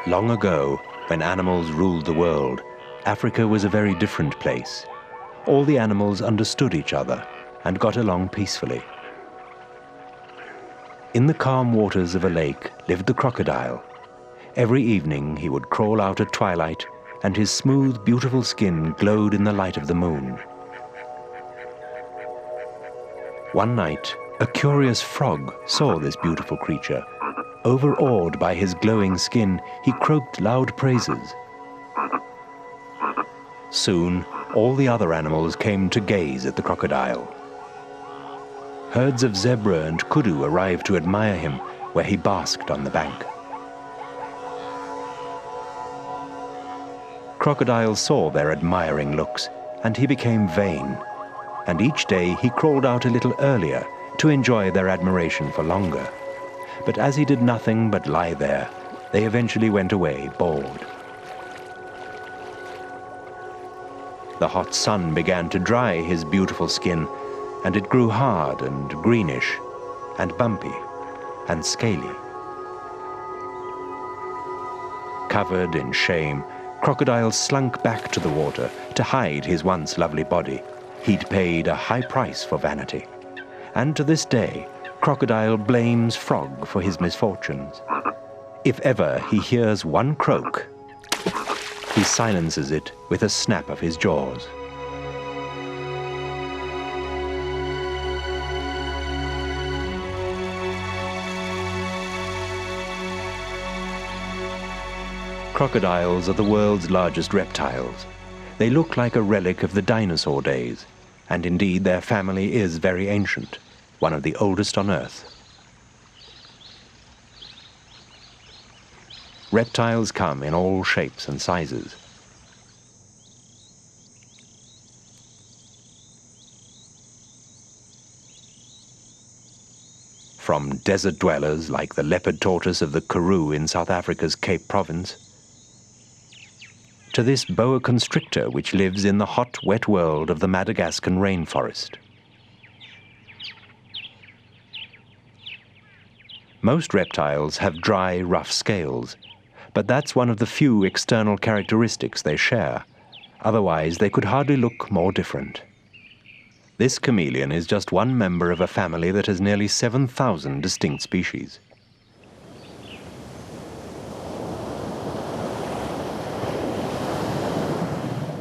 Long ago, when animals ruled the world, Africa was a very different place. All the animals understood each other and got along peacefully. In the calm waters of a lake lived the crocodile. Every evening he would crawl out at twilight, and his smooth, beautiful skin glowed in the light of the moon. One night, a curious frog saw this beautiful creature. Overawed by his glowing skin, he croaked loud praises. Soon, all the other animals came to gaze at the crocodile. Herds of zebra and kudu arrived to admire him, where he basked on the bank. Crocodiles saw their admiring looks, and he became vain, and each day he crawled out a little earlier to enjoy their admiration for longer. But as he did nothing but lie there, they eventually went away bored. The hot sun began to dry his beautiful skin, and it grew hard and greenish, and bumpy, and scaly. Covered in shame, Crocodile slunk back to the water to hide his once lovely body. He'd paid a high price for vanity, and to this day, Crocodile blames Frog for his misfortunes. If ever he hears one croak, he silences it with a snap of his jaws. Crocodiles are the world's largest reptiles. They look like a relic of the dinosaur days, and indeed their family is very ancient, one of the oldest on Earth. Reptiles come in all shapes and sizes. From desert dwellers like the leopard tortoise of the Karoo in South Africa's Cape Province, to this boa constrictor which lives in the hot, wet world of the Madagascan rainforest. Most reptiles have dry, rough scales, but that's one of the few external characteristics they share. Otherwise, they could hardly look more different. This chameleon is just one member of a family that has nearly 7,000 distinct species.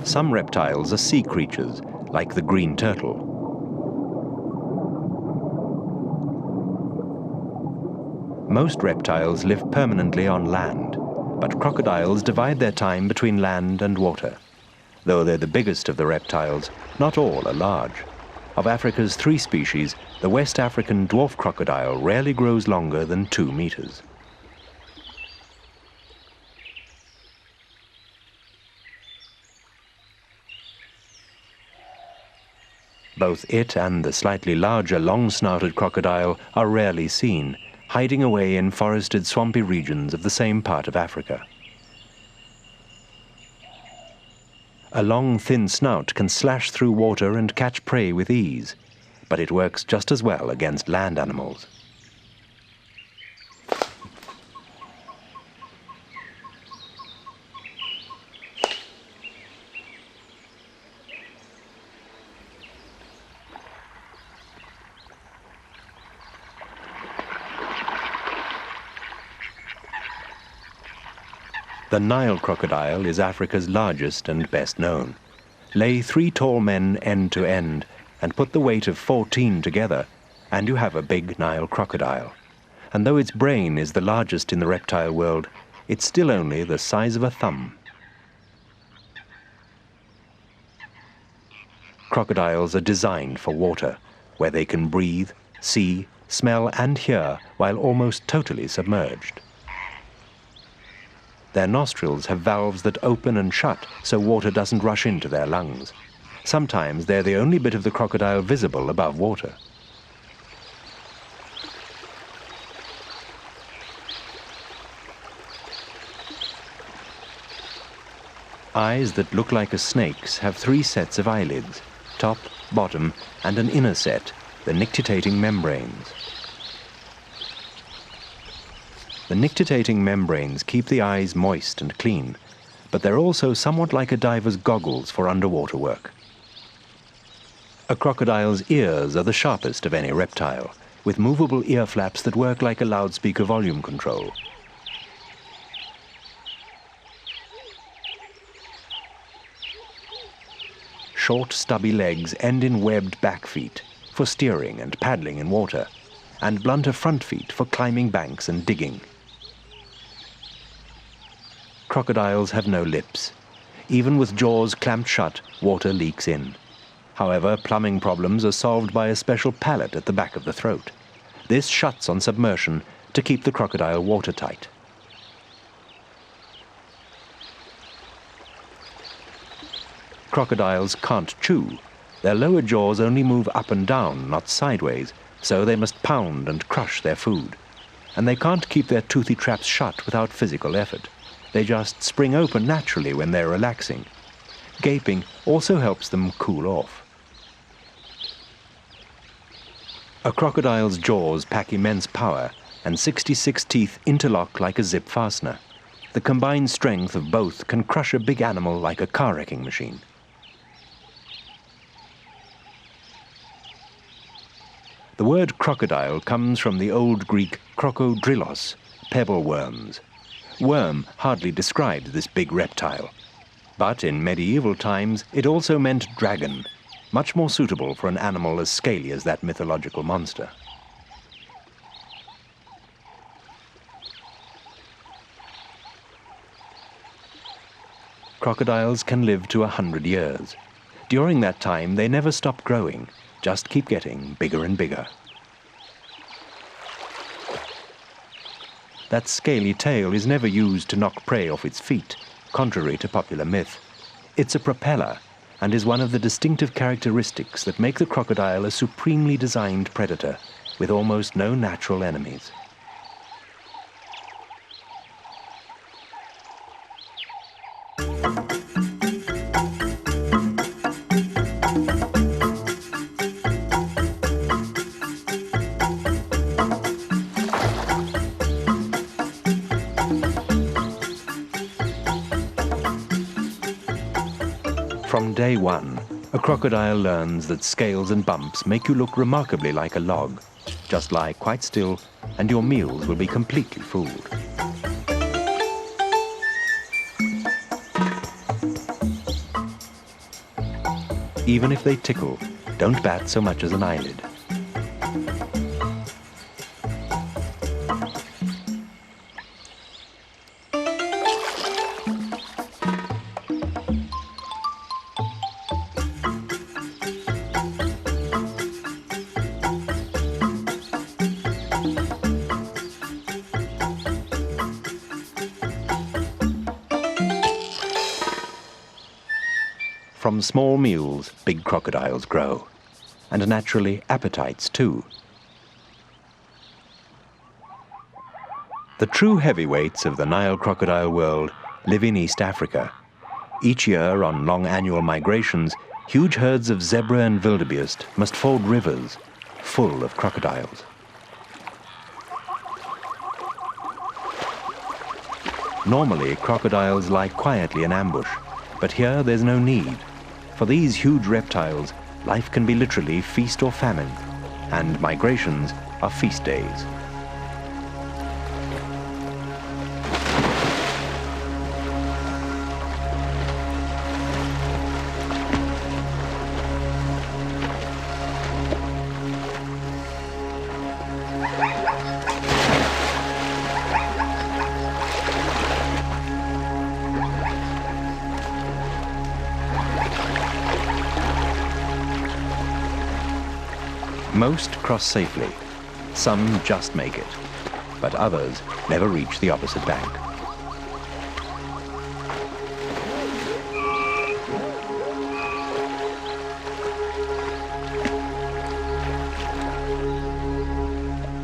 Some reptiles are sea creatures, like the green turtle. Most reptiles live permanently on land, but crocodiles divide their time between land and water. Though they're the biggest of the reptiles, not all are large. Of Africa's 3 species, the West African dwarf crocodile rarely grows longer than 2 meters. Both it and the slightly larger long-snouted crocodile are rarely seen, hiding away in forested, swampy regions of the same part of Africa. A long, thin snout can slash through water and catch prey with ease, but it works just as well against land animals. The Nile crocodile is Africa's largest and best known. Lay 3 tall men end to end and put the weight of 14 together, and you have a big Nile crocodile. and though its brain is the largest in the reptile world, it's still only the size of a thumb. Crocodiles are designed for water, where they can breathe, see, smell and hear while almost totally submerged. Their nostrils have valves that open and shut so water doesn't rush into their lungs. Sometimes they're the only bit of the crocodile visible above water. Eyes that look like a snake's have 3 sets of eyelids, top, bottom, and an inner set, the nictitating membranes. The nictitating membranes keep the eyes moist and clean, but they're also somewhat like a diver's goggles for underwater work. A crocodile's ears are the sharpest of any reptile, with movable ear flaps that work like a loudspeaker volume control. Short, stubby legs end in webbed back feet for steering and paddling in water, and blunter front feet for climbing banks and digging. Crocodiles have no lips. Even with jaws clamped shut, water leaks in. However, plumbing problems are solved by a special palate at the back of the throat. This shuts on submersion to keep the crocodile watertight. Crocodiles can't chew. Their lower jaws only move up and down, not sideways, so they must pound and crush their food. And they can't keep their toothy traps shut without physical effort. They just spring open naturally when they're relaxing. Gaping also helps them cool off. A crocodile's jaws pack immense power, and 66 teeth interlock like a zip fastener. The combined strength of both can crush a big animal like a car wrecking machine. The word crocodile comes from the Old Greek krokodrilos, pebble worms. Worm hardly described this big reptile. But in medieval times, it also meant dragon, much more suitable for an animal as scaly as that mythological monster. Crocodiles can live to 100 years. During that time, they never stop growing, just keep getting bigger and bigger. That scaly tail is never used to knock prey off its feet, contrary to popular myth. It's a propeller, and is one of the distinctive characteristics that make the crocodile a supremely designed predator, with almost no natural enemies. From day one, a crocodile learns that scales and bumps make you look remarkably like a log. Just lie quite still, and your meals will be completely fooled. Even if they tickle, don't bat so much as an eyelid. From small meals, big crocodiles grow, and naturally appetites too. The true heavyweights of the Nile crocodile world live in East Africa. Each year, on long annual migrations, huge herds of zebra and wildebeest must ford rivers full of crocodiles. Normally, crocodiles lie quietly in ambush, but here there's no need. For these huge reptiles, life can be literally feast or famine, and migrations are feast days. Most cross safely. Some just make it, but others never reach the opposite bank.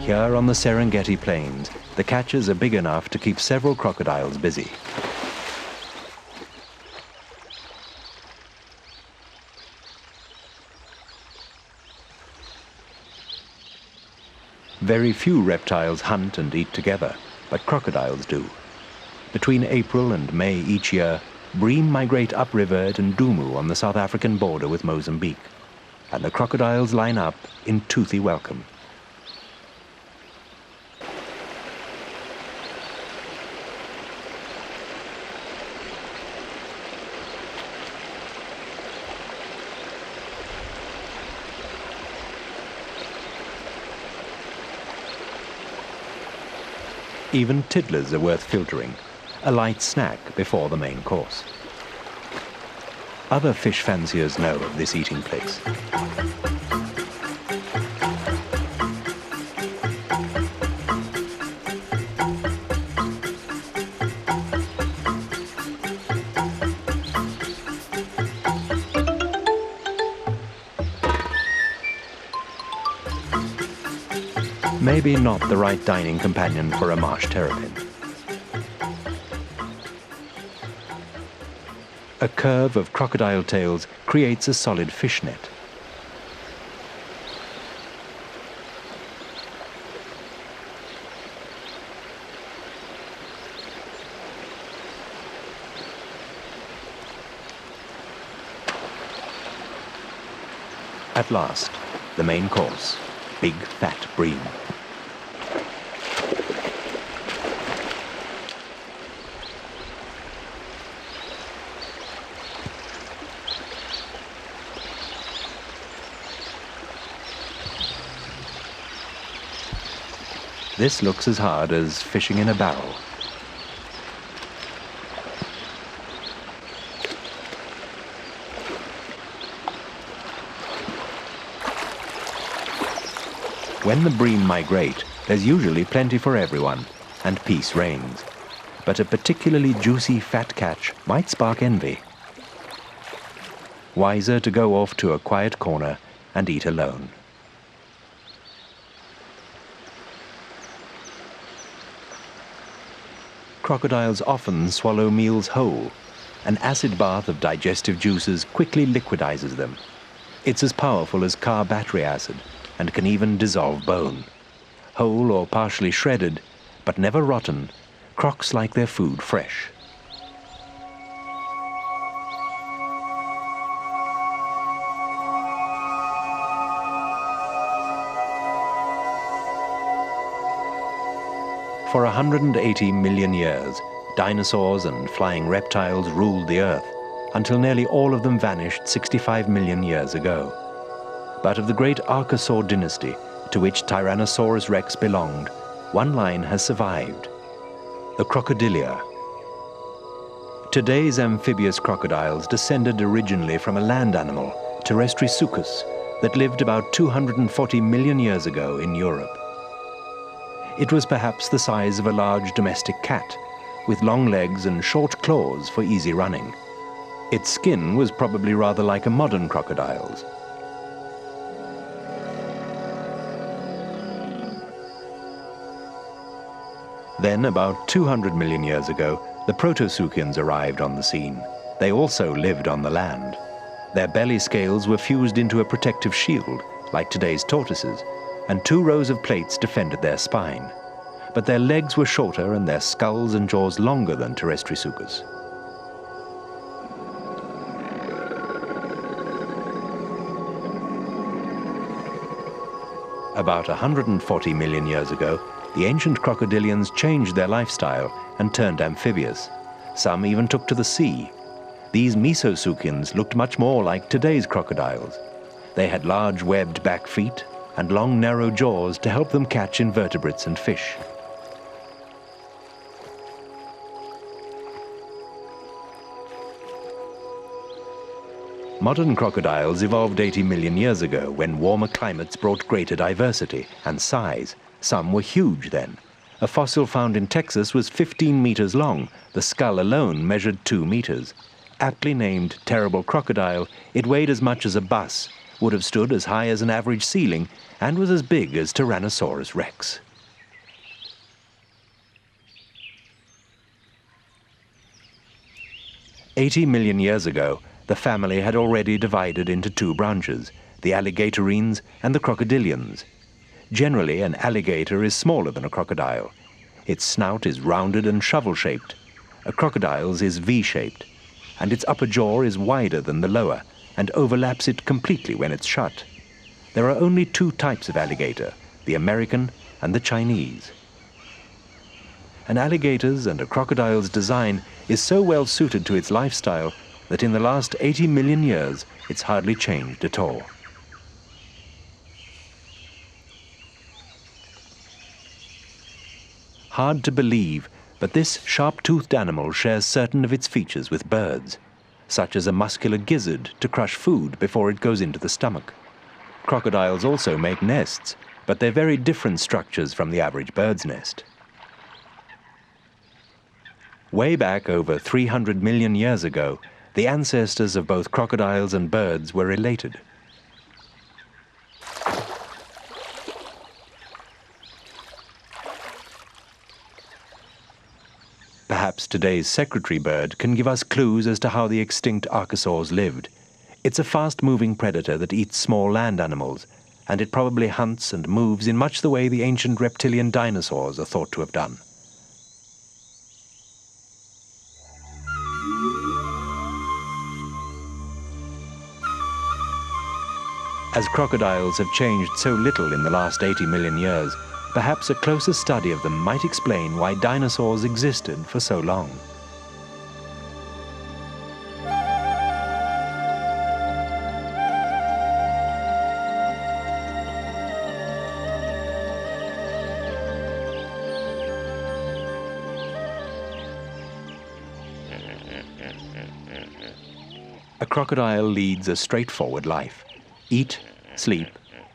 Here on the Serengeti Plains, the catches are big enough to keep several crocodiles busy. Very few reptiles hunt and eat together, but crocodiles do. Between April and May each year, bream migrate upriver at Ndumu on the South African border with Mozambique, and the crocodiles line up in toothy welcome. Even tiddlers are worth filtering, a light snack before the main course. Other fish fanciers know of this eating place. Maybe not the right dining companion for a marsh terrapin. A curve of crocodile tails creates a solid fish net. At last, the main course, big fat bream. This looks as hard as fishing in a barrel. When the bream migrate, there's usually plenty for everyone, and peace reigns. But a particularly juicy fat catch might spark envy. Wiser to go off to a quiet corner and eat alone. Crocodiles often swallow meals whole. An acid bath of digestive juices quickly liquidizes them. It's as powerful as car battery acid and can even dissolve bone. Whole or partially shredded, but never rotten, crocs like their food fresh. For 180 million years, dinosaurs and flying reptiles ruled the Earth, until nearly all of them vanished 65 million years ago. But of the great Archosaur dynasty, to which Tyrannosaurus rex belonged, one line has survived, the Crocodili. Today's amphibious crocodiles descended originally from a land animal, Terrestrisuchus, that lived about 240 million years ago in Europe. It was perhaps the size of a large domestic cat, with long legs and short claws for easy running. Its skin was probably rather like a modern crocodile's. Then, about 200 million years ago, the Protosuchians arrived on the scene. They also lived on the land. Their belly scales were fused into a protective shield, like today's tortoises, and 2 rows of plates defended their spine. But their legs were shorter and their skulls and jaws longer than Terrestrisuchus. About 140 million years ago, the ancient crocodilians changed their lifestyle and turned amphibious. Some even took to the sea. These Mesosuchians looked much more like today's crocodiles. They had large webbed back feet and long narrow jaws to help them catch invertebrates and fish. Modern crocodiles evolved 80 million years ago when warmer climates brought greater diversity and size. Some were huge then. A fossil found in Texas was 15 meters long. The skull alone measured 2 meters. Aptly named Terrible Crocodile, it weighed as much as a bus, would have stood as high as an average ceiling, and was as big as Tyrannosaurus rex. "80 million years ago, the family had already divided into 2 branches, the alligatorines and the crocodilians. Generally, an alligator is smaller than a crocodile. Its snout is rounded and shovel-shaped. A crocodile's is V-shaped, and its upper jaw is wider than the lower and overlaps it completely when it's shut. There are only 2 types of alligator, the American and the Chinese. An alligator's and a crocodile's design is so well suited to its lifestyle that in the last 80 million years it's hardly changed at all. Hard to believe, but this sharp-toothed animal shares certain of its features with birds, such as a muscular gizzard to crush food before it goes into the stomach. Crocodiles also make nests, but they're very different structures from the average bird's nest. Way back over 300 million years ago, the ancestors of both crocodiles and birds were related. Perhaps today's secretary bird can give us clues as to how the extinct archosaurs lived. It's a fast-moving predator that eats small land animals, and it probably hunts and moves in much the way the ancient reptilian dinosaurs are thought to have done. As crocodiles have changed so little in the last 80 million years, perhaps a closer study of them might explain why dinosaurs existed for so long. A crocodile leads a straightforward life. Eat, sleep,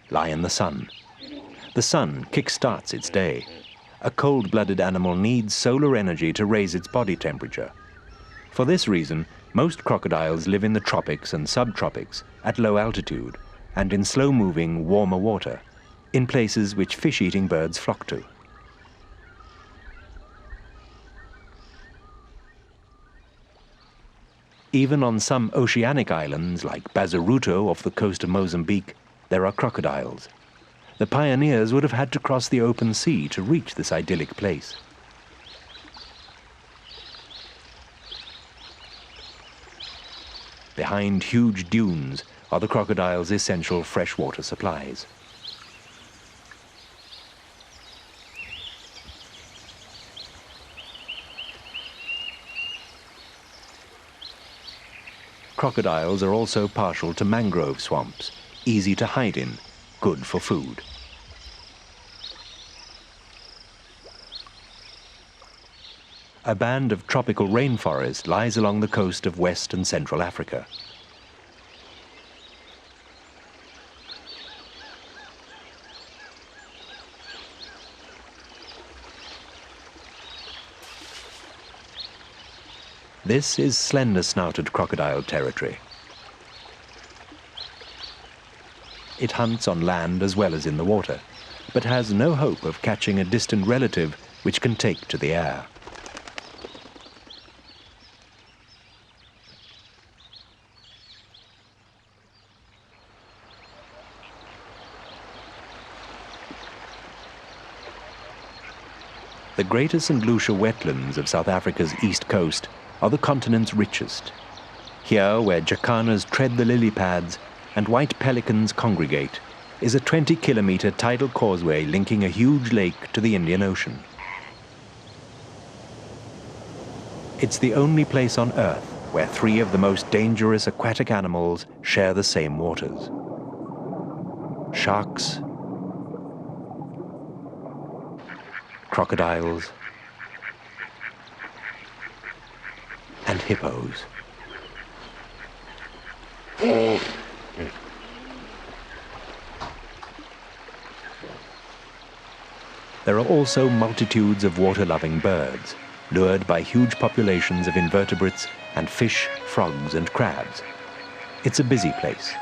lie in the sun. The sun kick-starts its day. A cold-blooded animal needs solar energy to raise its body temperature. For this reason, most crocodiles live in the tropics and subtropics, at low altitude, and in slow-moving, warmer water, in places which fish-eating birds flock to. Even on some oceanic islands, like Bazaruto off the coast of Mozambique, there are crocodiles. The pioneers would have had to cross the open sea to reach this idyllic place. Behind huge dunes are the crocodile's essential freshwater supplies. Crocodiles are also partial to mangrove swamps, easy to hide in, good for food. A band of tropical rainforest lies along the coast of West and Central Africa. This is slender-snouted crocodile territory. It hunts on land as well as in the water, but has no hope of catching a distant relative which can take to the air. The Greater St. Lucia wetlands of South Africa's east coast are the continent's richest. Here, where jacanas tread the lily pads and white pelicans congregate, is a 20-kilometer tidal causeway linking a huge lake to the Indian Ocean. It's the only place on Earth where 3 of the most dangerous aquatic animals share the same waters. Sharks, crocodiles, and hippos. There are also multitudes of water-loving birds, lured by huge populations of invertebrates and fish, frogs and crabs. It's a busy place.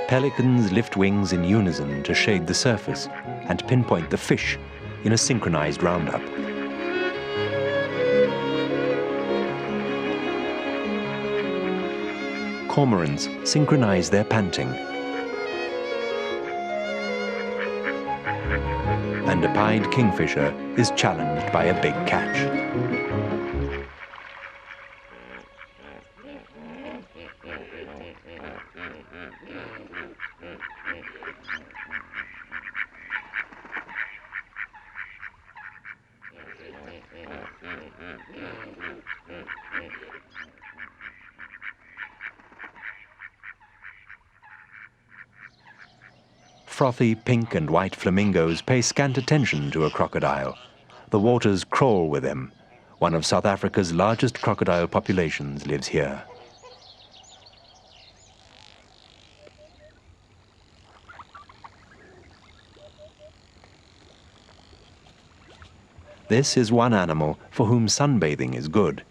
Pelicans lift wings in unison to shade the surface and pinpoint the fish in a synchronized roundup. Cormorants synchronize their panting. And a pied kingfisher is challenged by a big catch. Frothy pink and white flamingos pay scant attention to a crocodile. The waters crawl with them. One of South Africa's largest crocodile populations lives here. This is one animal for whom sunbathing is good.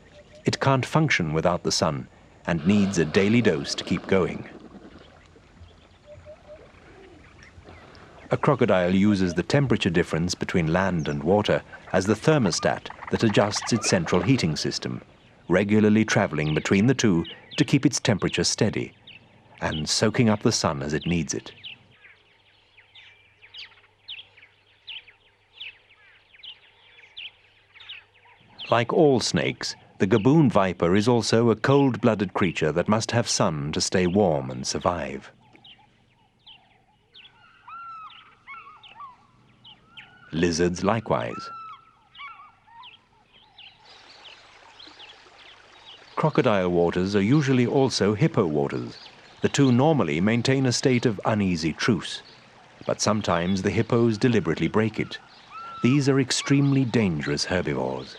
It can't function without the sun and needs a daily dose to keep going. A crocodile uses the temperature difference between land and water as the thermostat that adjusts its central heating system, regularly traveling between the two to keep its temperature steady and soaking up the sun as it needs it. Like all snakes, the gaboon viper is also a cold-blooded creature that must have sun to stay warm and survive. Lizards likewise. Crocodile waters are usually also hippo waters. The two normally maintain a state of uneasy truce, but sometimes the hippos deliberately break it. These are extremely dangerous herbivores.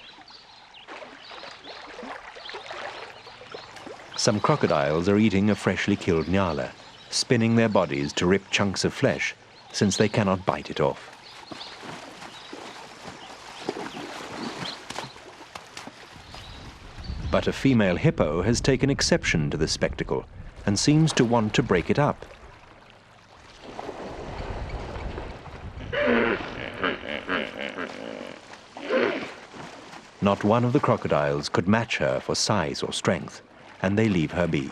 Some crocodiles are eating a freshly killed nyala, spinning their bodies to rip chunks of flesh, since they cannot bite it off. But a female hippo has taken exception to the spectacle and seems to want to break it up. Not one of the crocodiles could match her for size or strength, and they leave her be.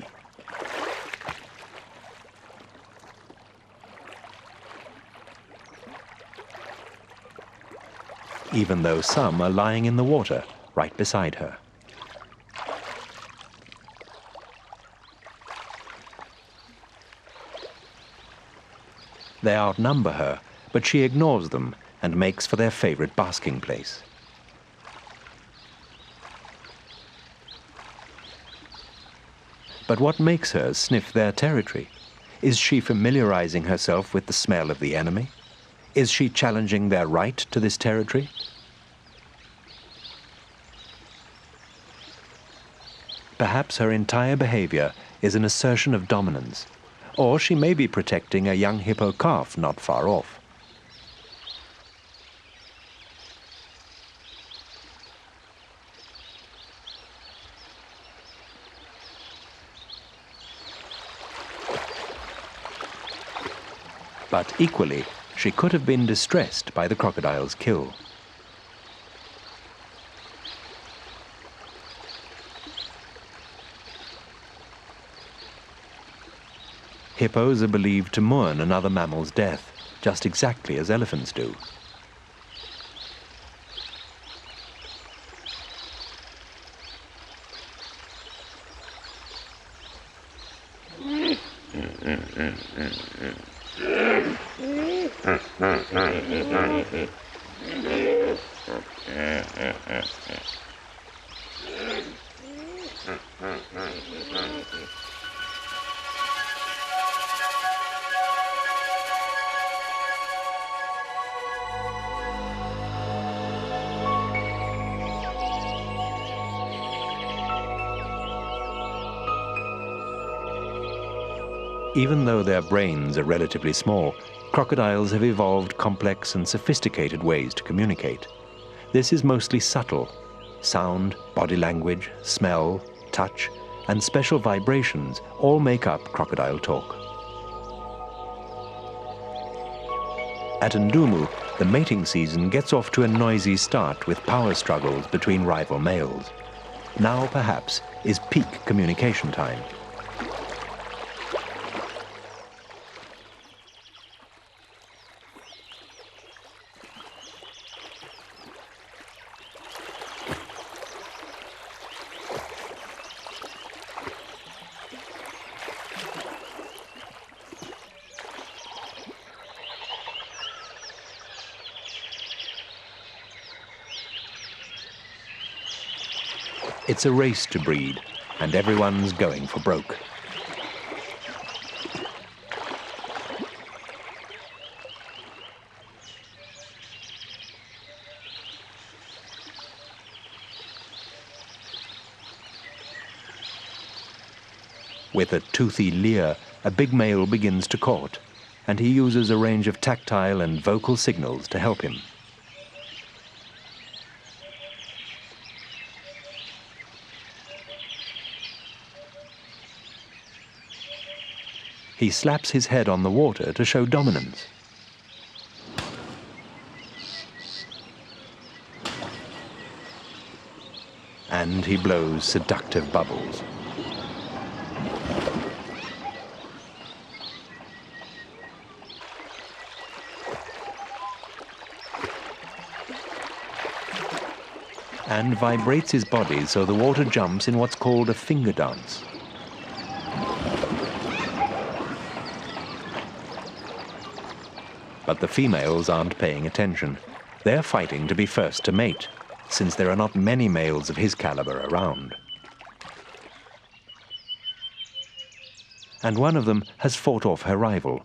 Even though some are lying in the water right beside her. They outnumber her, but she ignores them and makes for their favorite basking place. But what makes her sniff their territory? Is she familiarizing herself with the smell of the enemy? Is she challenging their right to this territory? Perhaps her entire behavior is an assertion of dominance, or she may be protecting a young hippo calf not far off. But equally, she could have been distressed by the crocodile's kill. Hippos are believed to mourn another mammal's death, just exactly as elephants do. Even though their brains are relatively small, crocodiles have evolved complex and sophisticated ways to communicate. This is mostly subtle. Sound, body language, smell, touch, and special vibrations all make up crocodile talk. At Ndumu, the mating season gets off to a noisy start with power struggles between rival males. Now, perhaps, is peak communication time. It's a race to breed, and everyone's going for broke. With a toothy leer, a big male begins to court, and he uses a range of tactile and vocal signals to help him. He slaps his head on the water to show dominance. And he blows seductive bubbles. And vibrates his body so the water jumps in what's called a finger dance. But the females aren't paying attention. They're fighting to be first to mate, since there are not many males of his caliber around. And one of them has fought off her rival.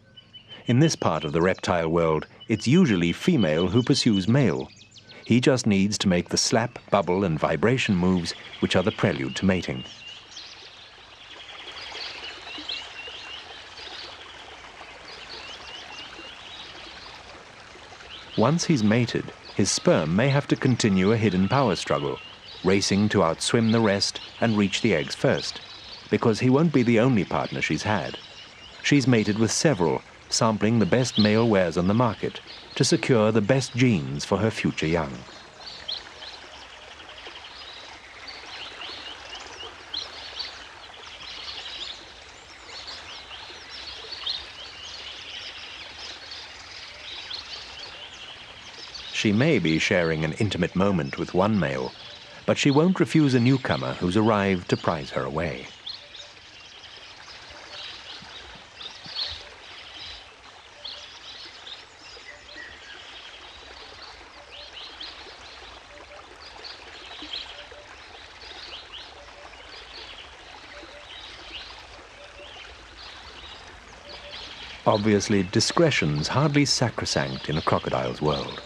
In this part of the reptile world, it's usually female who pursues male. He just needs to make the slap, bubble, and vibration moves, which are the prelude to mating. Once he's mated, his sperm may have to continue a hidden power struggle, racing to outswim the rest and reach the eggs first, because he won't be the only partner she's had. She's mated with several, sampling the best male wares on the market to secure the best genes for her future young. She may be sharing an intimate moment with one male, but she won't refuse a newcomer who's arrived to prize her away. Obviously, discretion's hardly sacrosanct in a crocodile's world.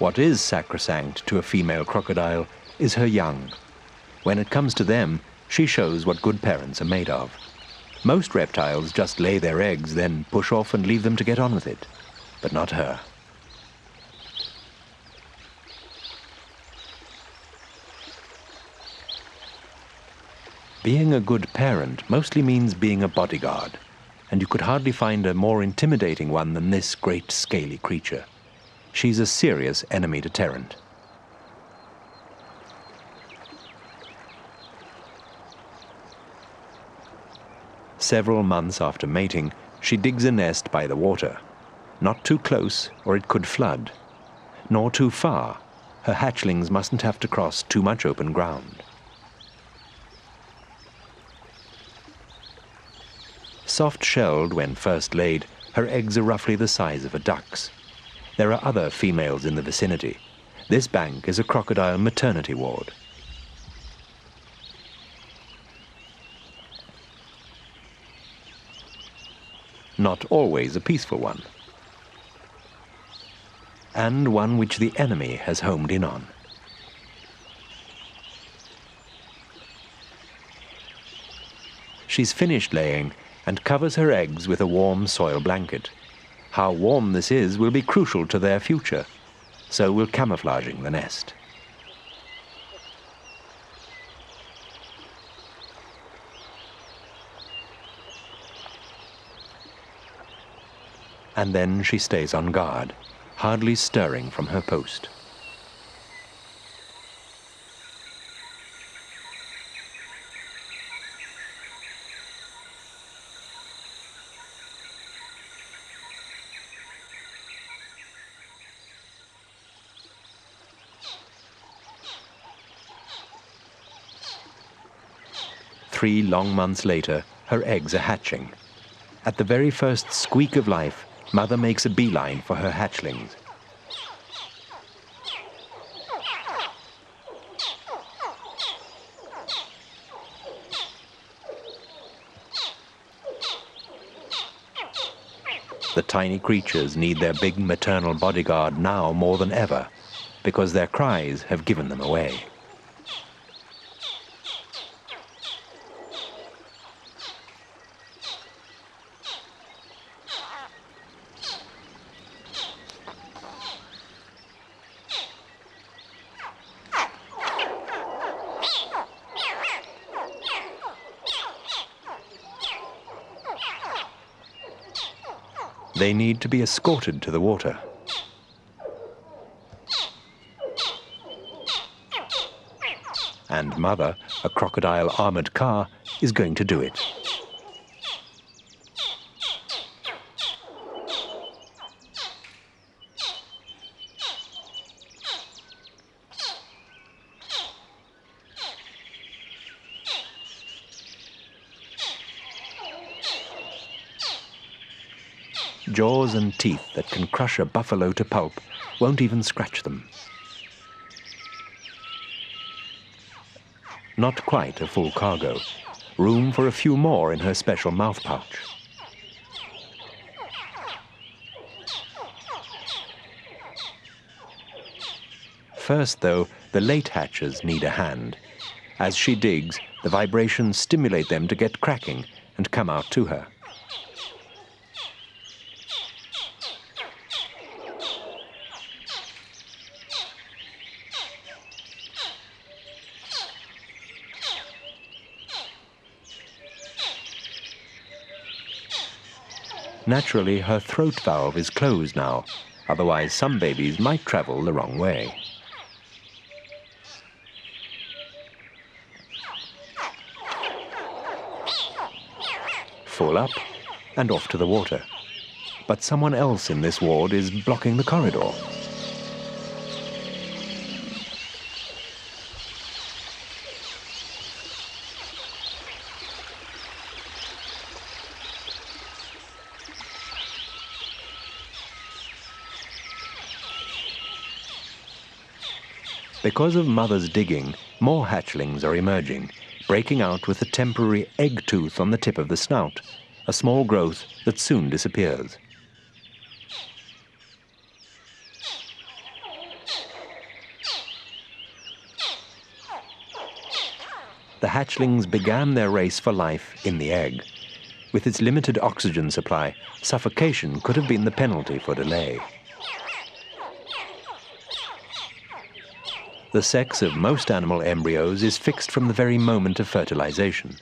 What is sacrosanct to a female crocodile is her young. When it comes to them, she shows what good parents are made of. Most reptiles just lay their eggs, then push off and leave them to get on with it. But not her. Being a good parent mostly means being a bodyguard, and you could hardly find a more intimidating one than this great scaly creature. She's a serious enemy deterrent. Several months after mating, she digs a nest by the water. Not too close, or it could flood. Nor too far. Her hatchlings mustn't have to cross too much open ground. Soft-shelled when first laid, her eggs are roughly the size of a duck's. There are other females in the vicinity. This bank is a crocodile maternity ward. Not always a peaceful one, and one which the enemy has homed in on. She's finished laying and covers her eggs with a warm soil blanket. How warm this is will be crucial to their future, so will camouflaging the nest. And then she stays on guard, hardly stirring from her post. Three long months later, her eggs are hatching. At the very first squeak of life, Mother makes a beeline for her hatchlings. The tiny creatures need their big maternal bodyguard now more than ever, because their cries have given them away. They need to be escorted to the water. And Mother, a crocodile-armored car, is going to do it. Jaws and teeth that can crush a buffalo to pulp won't even scratch them. Not quite a full cargo. Room for a few more in her special mouth pouch. First, though, the late hatchers need a hand. As she digs, the vibrations stimulate them to get cracking and come out to her. Naturally, her throat valve is closed now, otherwise some babies might travel the wrong way. Full up and off to the water. But someone else in this ward is blocking the corridor. Because of Mother's digging, more hatchlings are emerging, breaking out with a temporary egg tooth on the tip of the snout, a small growth that soon disappears. The hatchlings began their race for life in the egg. With its limited oxygen supply, suffocation could have been the penalty for delay. The sex of most animal embryos is fixed from the very moment of fertilization.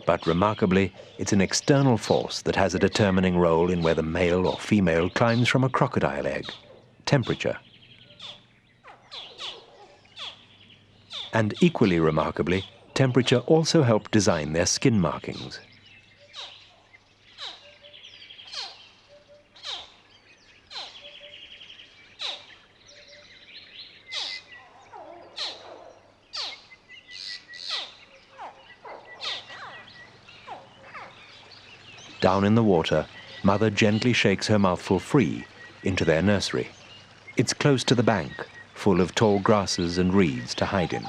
But remarkably, it's an external force that has a determining role in whether male or female climbs from a crocodile egg: temperature. And equally remarkably, temperature also helped design their skin markings. Down in the water, mother gently shakes her mouthful free into their nursery. It's close to the bank, full of tall grasses and reeds to hide in.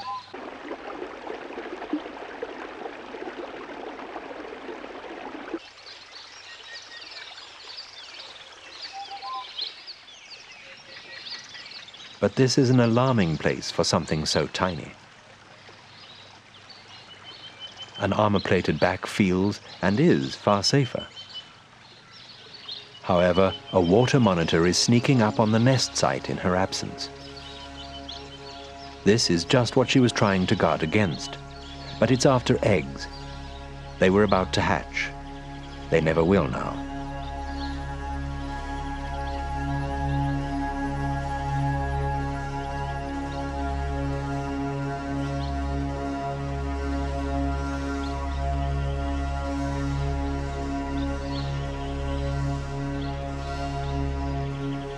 But this is an alarming place for something so tiny. An armor-plated back feels and is far safer. However, a water monitor is sneaking up on the nest site in her absence. This is just what she was trying to guard against, but it's after eggs. They were about to hatch. They never will now.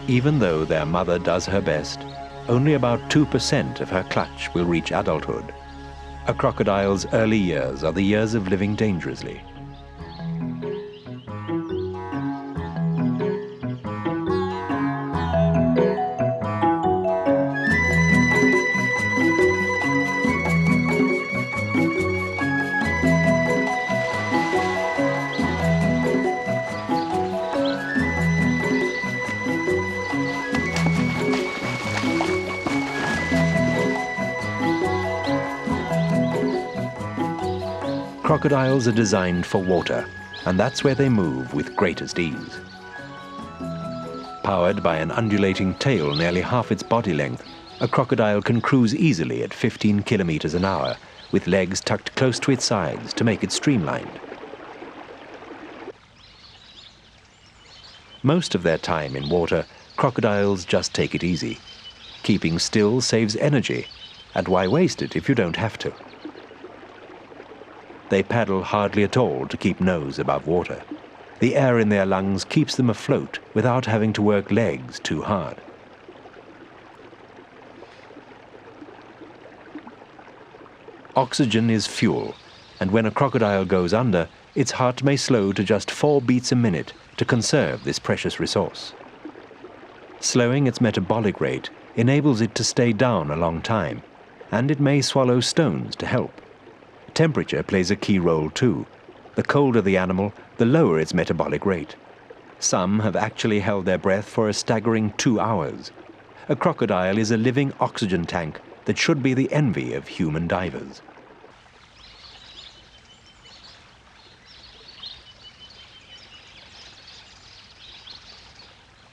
Even though their mother does her best, only about 2% of her clutch will reach adulthood. A crocodile's early years are the years of living dangerously. Crocodiles are designed for water, and that's where they move with greatest ease. Powered by an undulating tail nearly half its body length, a crocodile can cruise easily at 15 kilometers an hour, with legs tucked close to its sides to make it streamlined. Most of their time in water, crocodiles just take it easy. Keeping still saves energy, and why waste it if you don't have to? They paddle hardly at all to keep nose above water. The air in their lungs keeps them afloat without having to work legs too hard. Oxygen is fuel, and when a crocodile goes under, its heart may slow to just 4 beats a minute to conserve this precious resource. Slowing its metabolic rate enables it to stay down a long time, and it may swallow stones to help. Temperature plays a key role too. The colder the animal, the lower its metabolic rate. Some have actually held their breath for a staggering 2 hours. A crocodile is a living oxygen tank that should be the envy of human divers.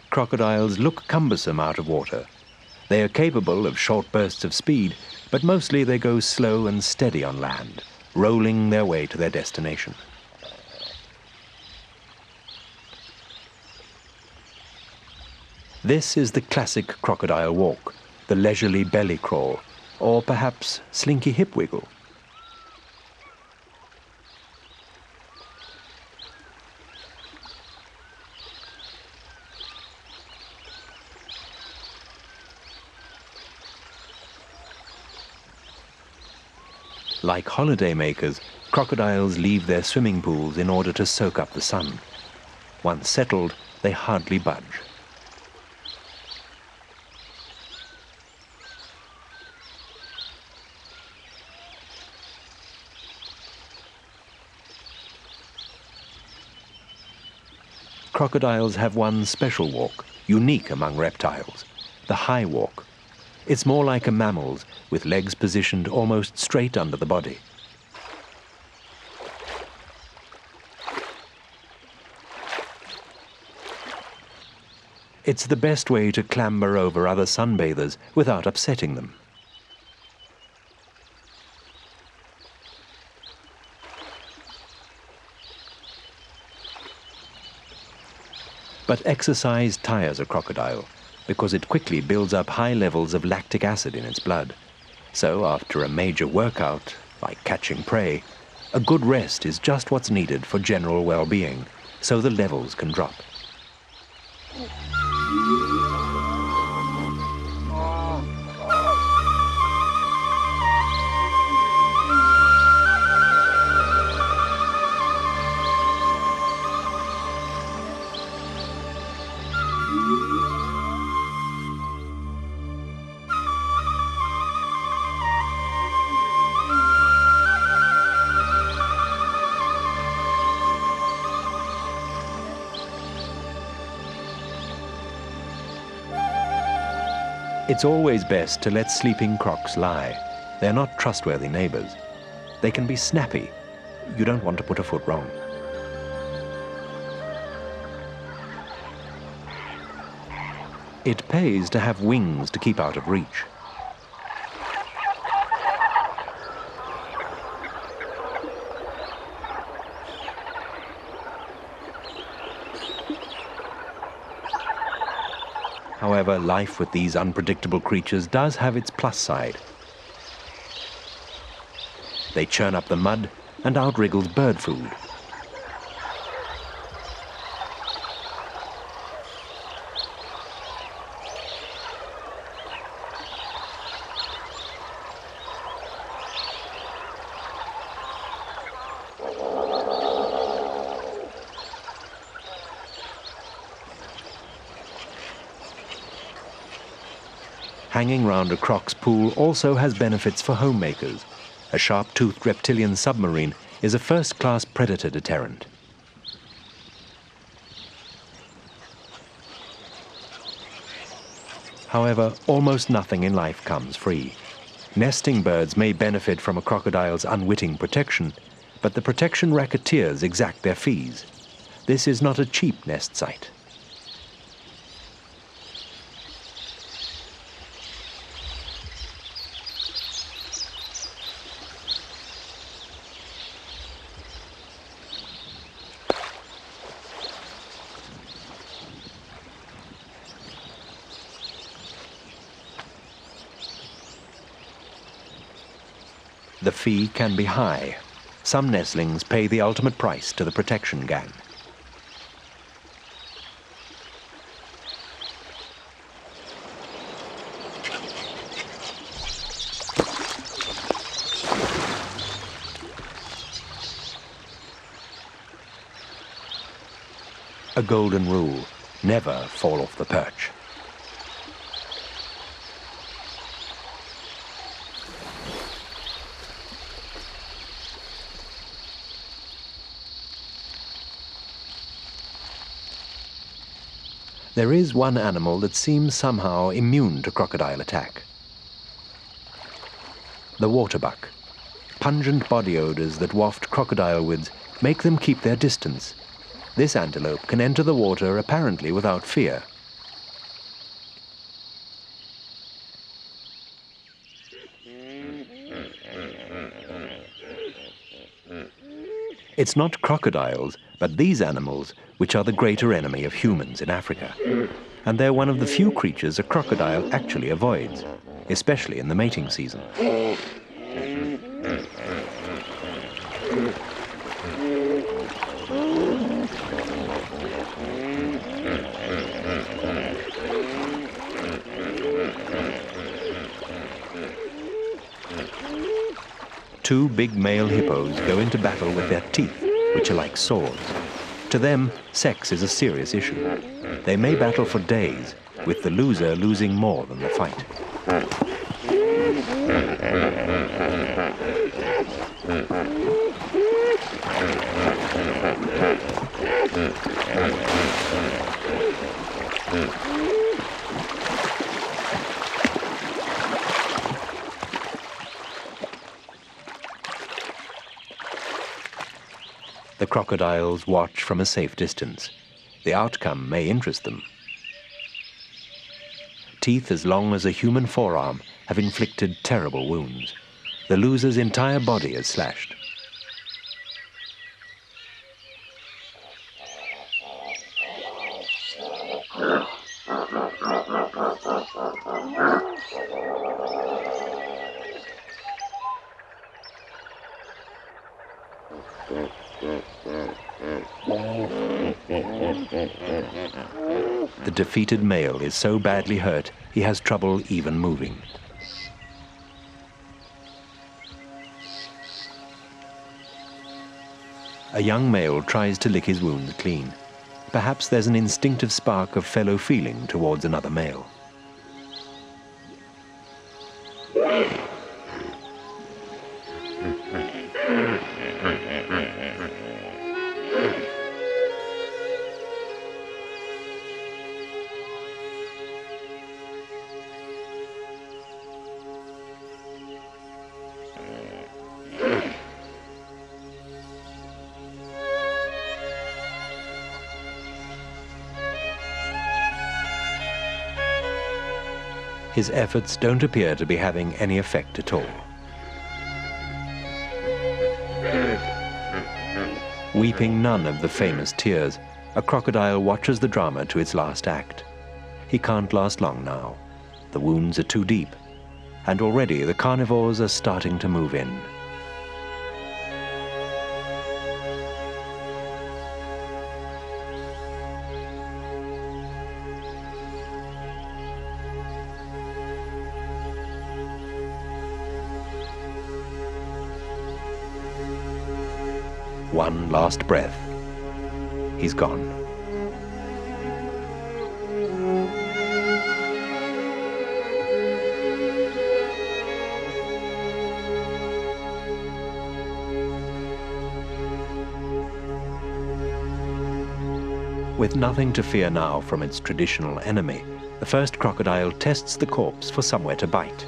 Crocodiles look cumbersome out of water. They are capable of short bursts of speed, but mostly they go slow and steady on land, rolling their way to their destination. This is the classic crocodile walk, the leisurely belly crawl, or perhaps slinky hip wiggle. Like holidaymakers, crocodiles leave their swimming pools in order to soak up the sun. Once settled, they hardly budge. Crocodiles have one special walk, unique among reptiles, the high walk. It's more like a mammal's, with legs positioned almost straight under the body. It's the best way to clamber over other sunbathers without upsetting them. But exercise tires a crocodile because it quickly builds up high levels of lactic acid in its blood. So after a major workout, like catching prey, a good rest is just what's needed for general well-being, so the levels can drop. It's always best to let sleeping crocs lie. They're not trustworthy neighbors. They can be snappy. You don't want to put a foot wrong. It pays to have wings to keep out of reach. However, life with these unpredictable creatures does have its plus side. They churn up the mud and out-wriggle bird food. Hanging round a croc's pool also has benefits for homemakers. A sharp-toothed reptilian submarine is a first-class predator deterrent. However, almost nothing in life comes free. Nesting birds may benefit from a crocodile's unwitting protection, but the protection racketeers exact their fees. This is not a cheap nest site. The fee can be high. Some nestlings pay the ultimate price to the protection gang. A golden rule: never fall off the perch. There is one animal that seems somehow immune to crocodile attack. The waterbuck. Pungent body odors that waft crocodilewards make them keep their distance. This antelope can enter the water apparently without fear. It's not crocodiles, but these animals which are the greater enemy of humans in Africa. And they're one of the few creatures a crocodile actually avoids, especially in the mating season. Two big male hippos go into battle with their teeth, which are like swords. To them, sex is a serious issue. They may battle for days, with the loser losing more than the fight. The crocodiles watch from a safe distance. The outcome may interest them. Teeth as long as a human forearm have inflicted terrible wounds. The loser's entire body is slashed. The defeated male is so badly hurt he has trouble even moving. A young male tries to lick his wounds clean. Perhaps there's an instinctive spark of fellow feeling towards another male. His efforts don't appear to be having any effect at all. Weeping none of the famous tears, a crocodile watches the drama to its last act. He can't last long now. The wounds are too deep, and already the carnivores are starting to move in. One last breath. He's gone. With nothing to fear now from its traditional enemy, the first crocodile tests the corpse for somewhere to bite.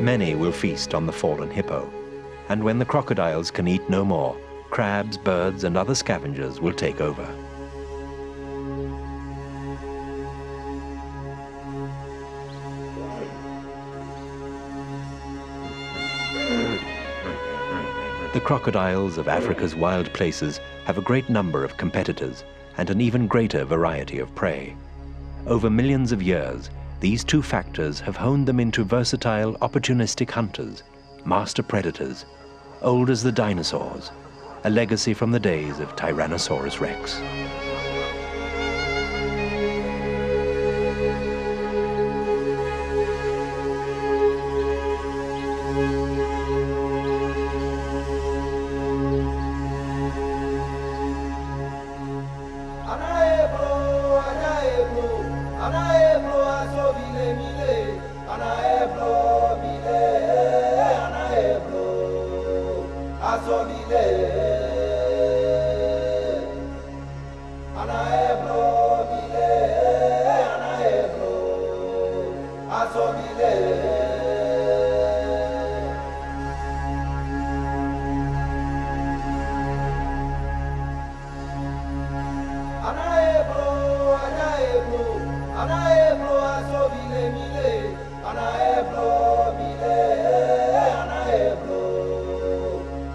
Many will feast on the fallen hippo, and when the crocodiles can eat no more, crabs, birds, and other scavengers will take over. The crocodiles of Africa's wild places have a great number of competitors and an even greater variety of prey. Over millions of years, these two factors have honed them into versatile, opportunistic hunters, master predators, old as the dinosaurs, a legacy from the days of Tyrannosaurus Rex.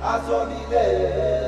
Azobile